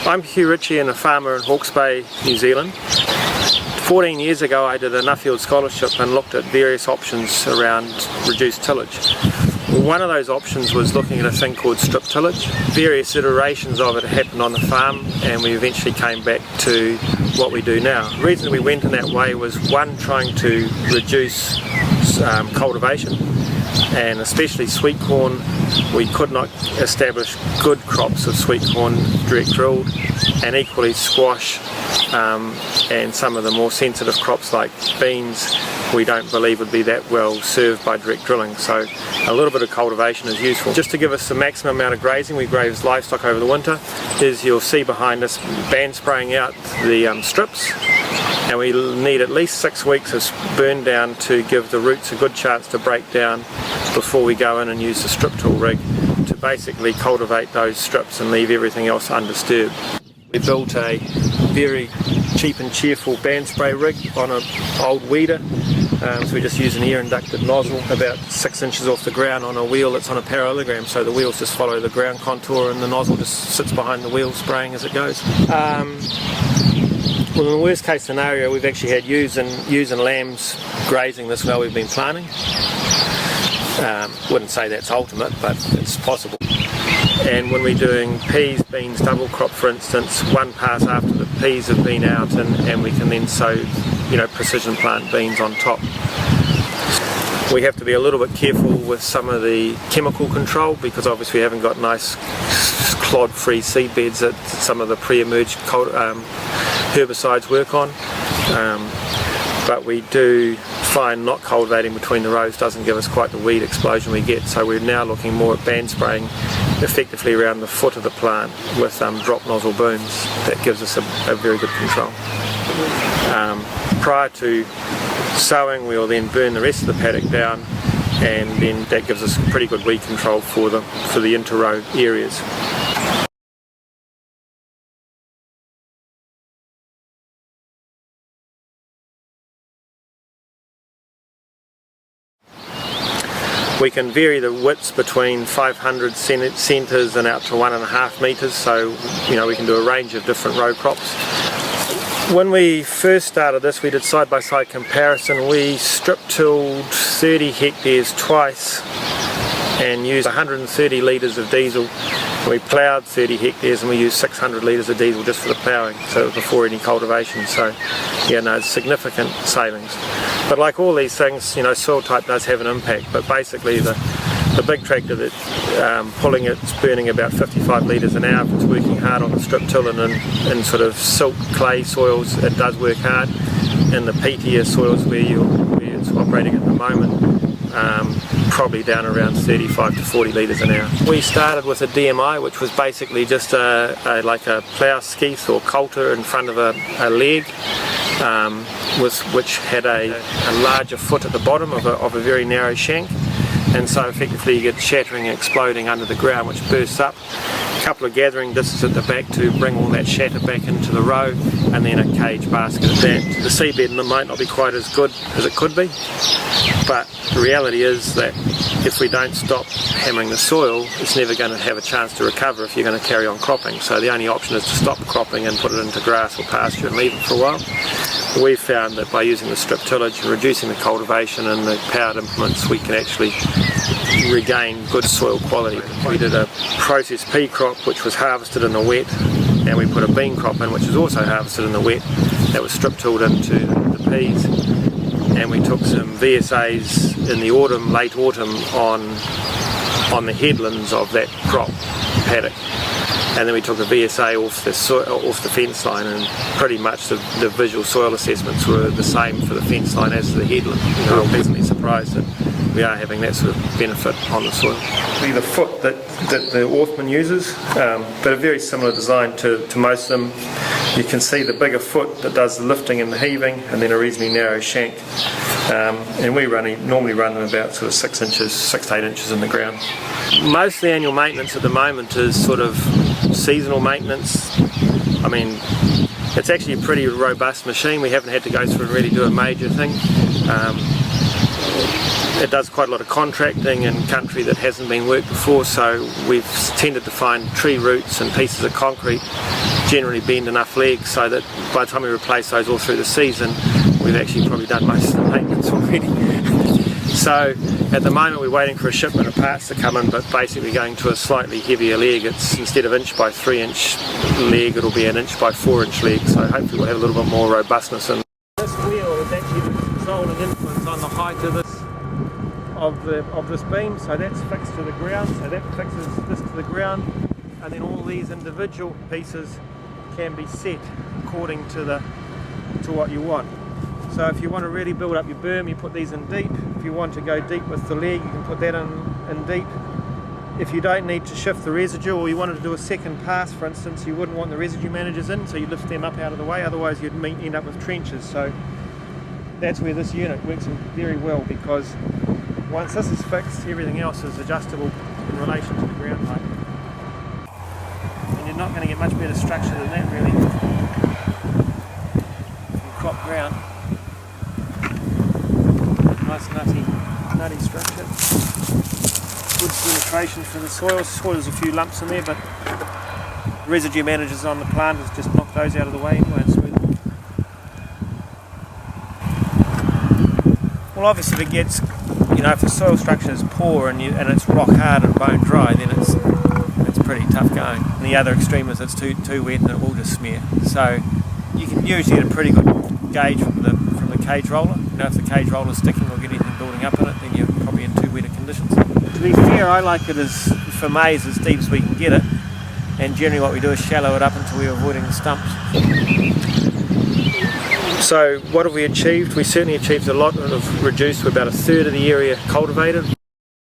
I'm Hugh Ritchie and a farmer in Hawke's Bay, New Zealand. 14 years ago I did a Nuffield scholarship and looked at various options around reduced tillage. One of those options was looking at a thing called strip tillage. Various iterations of it happened on the farm and we eventually came back to what we do now. The reason we went in that way was one, trying to reduce cultivation, and especially sweet corn. We could not establish good crops of sweet corn direct drilled, and equally squash and some of the more sensitive crops like beans we don't believe would be that well served by direct drilling, so a little bit of cultivation is useful. Just to give us the maximum amount of grazing, we graze livestock over the winter. As you'll see behind us, band spraying out the strips, and we need at least 6 weeks of burn down to give the roots a good chance to break down before we go in and use the strip tool rig to basically cultivate those strips and leave everything else undisturbed. We built a very cheap and cheerful band spray rig on an old weeder, so we just use an air inducted nozzle about 6 inches off the ground on a wheel that's on a parallelogram, so the wheels just follow the ground contour and the nozzle just sits behind the wheel spraying as it goes. Well, in the worst case scenario we've actually had ewes and lambs grazing this well we've been planting. Wouldn't say that's ultimate, but it's possible. And when we're doing peas, beans, double crop for instance, one pass after the peas have been out and we can then sow, precision plant beans on top. We have to be a little bit careful with some of the chemical control because obviously we haven't got nice clod-free seed beds that some of the pre-emerged herbicides work on. But we do find not cultivating between the rows doesn't give us quite the weed explosion we get, so we're now looking more at band spraying effectively around the foot of the plant with drop nozzle booms. That gives us a very good control. Prior to sowing we'll then burn the rest of the paddock down, and then that gives us pretty good weed control for the inter-row areas. We can vary the widths between 500 centres and out to 1.5 metres, so we can do a range of different row crops. When we first started this we did side-by-side comparison. We strip tilled 30 hectares twice and used 130 litres of diesel. We ploughed 30 hectares and we used 600 litres of diesel just for the ploughing, so before any cultivation. So it's significant savings. But like all these things, soil type does have an impact, but basically the big tractor that pulling it's burning about 55 litres an hour if it's working hard on the strip till, and in sort of silt clay soils it does work hard. In the peatier soils where it's operating at the moment, probably down around 35 to 40 litres an hour. We started with a DMI, which was basically just like a plough skeith or coulter in front of a leg, which had a larger foot at the bottom of a very narrow shank, and so effectively you get shattering and exploding under the ground, which bursts up. A couple of gathering discs at the back to bring all that shatter back into the row, and then a cage basket at that. The seedbed might not be quite as good as it could be, but the reality is that if we don't stop hammering the soil, it's never going to have a chance to recover if you're going to carry on cropping. So the only option is to stop cropping and put it into grass or pasture and leave it for a while. We've found that by using the strip tillage and reducing the cultivation and the powered implements, we can actually regain good soil quality. We did a processed pea crop which was harvested in the wet, and we put a bean crop in which was also harvested in the wet. That was strip tilled into the peas, and we took some VSAs in the autumn, late autumn, on the headlands of that crop paddock. And then we took a VSA off the fence line, and pretty much the visual soil assessments were the same for the fence line as the headland. I'm pleasantly surprised that we are having that sort of benefit on the soil. The foot that the Orthman uses, but a very similar design to most of them. You can see the bigger foot that does the lifting and the heaving, and then a reasonably narrow shank. And we normally run them about sort of 6 to 8 inches in the ground. Most of the annual maintenance at the moment is sort of seasonal maintenance. I mean, it's actually a pretty robust machine. We haven't had to go through and really do a major thing. it does quite a lot of contracting in country that hasn't been worked before, so we've tended to find tree roots and pieces of concrete generally bend enough legs so that by the time we replace those all through the season, we've actually probably done most of the maintenance already. So at the moment we're waiting for a shipment of parts to come in, but basically going to a slightly heavier leg. It's instead of inch by 3 inch leg, it'll be an inch by 4 inch leg, so hopefully we'll have a little bit more robustness in. This wheel is actually the controlling influence on the height of this beam, so that's fixed to the ground, so that fixes this to the ground, and then all these individual pieces can be set according to what you want. So if you want to really build up your berm, you put these in deep. If you want to go deep with the leg, you can put that in deep. If you don't need to shift the residue, or you wanted to do a second pass, for instance, you wouldn't want the residue managers in, so you lift them up out of the way, otherwise you'd end up with trenches. So that's where this unit works very well, because once this is fixed, everything else is adjustable in relation to the ground height. And you're not going to get much better structure than that, really, from crop ground. Nice nutty structure. Good penetration for the soil. There's a few lumps in there, but residue managers on the plant has just knocked those out of the way anyway. It's smooth. Well, obviously if it gets, if the soil structure is poor and it's rock hard and bone dry, then it's pretty tough going. And the other extreme is it's too wet and it will just smear. So you can usually get a pretty good gauge from the cage roller. If the cage roller is sticking or get anything building up in it, then you're probably in too wet conditions. To be fair, I like it for maize as deep as we can get it, and generally what we do is shallow it up until we're avoiding the stumps. So what have we achieved? We certainly achieved a lot of reduced. We're about a third of the area cultivated.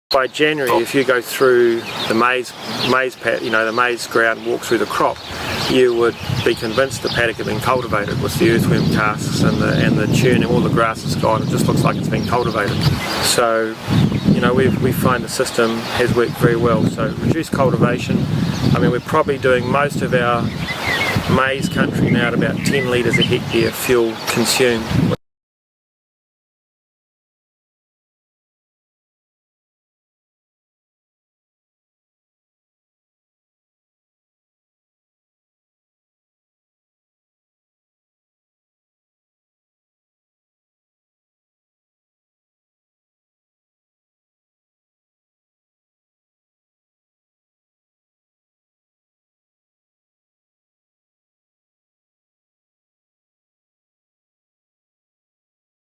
By January, if you go through the maize paddock, the maize ground, walk through the crop, you would be convinced the paddock had been cultivated with the earthworm casks and the churning. All the grass is gone. It just looks like it's been cultivated. So, we find the system has worked very well. So reduced cultivation. I mean, we're probably doing most of our maize country now at about 10 litres a hectare fuel consumed.